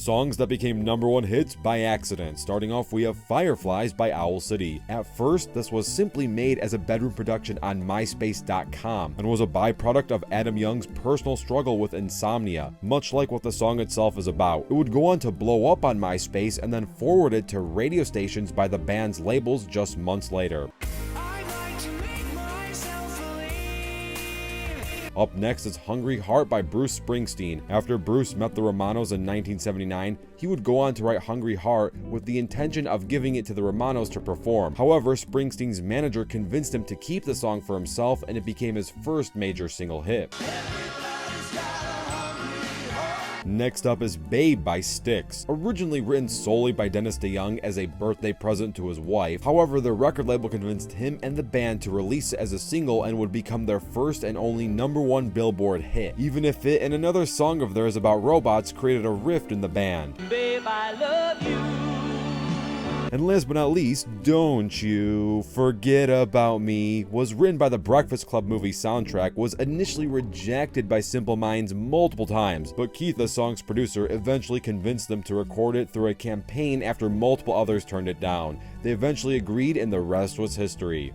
Songs that became #1 hits by accident. Starting off, we have Fireflies by Owl City. At first, this was simply made as a bedroom production on MySpace.com and was a byproduct of Adam Young's personal struggle with insomnia, much like what the song itself is about. It would go on to blow up on MySpace and then forwarded to radio stations by the band's labels just months later. Up next is Hungry Heart by Bruce Springsteen. After Bruce met the Ramones in 1979, he would go on to write Hungry Heart with the intention of giving it to the Ramones to perform. However, Springsteen's manager convinced him to keep the song for himself, and it became his first major single hit. Next up is Babe by Styx. Originally written solely by Dennis DeYoung as a birthday present to his wife, however, the record label convinced him and the band to release it as a single and would become their first and only #1 Billboard hit, even if it and another song of theirs about robots created a rift in the band. Babe, I love you. And last but not least, Don't You Forget About Me was written by the Breakfast Club movie soundtrack, was initially rejected by Simple Minds multiple times, but Keith, the song's producer, eventually convinced them to record it through a campaign after multiple others turned it down. They eventually agreed and the rest was history.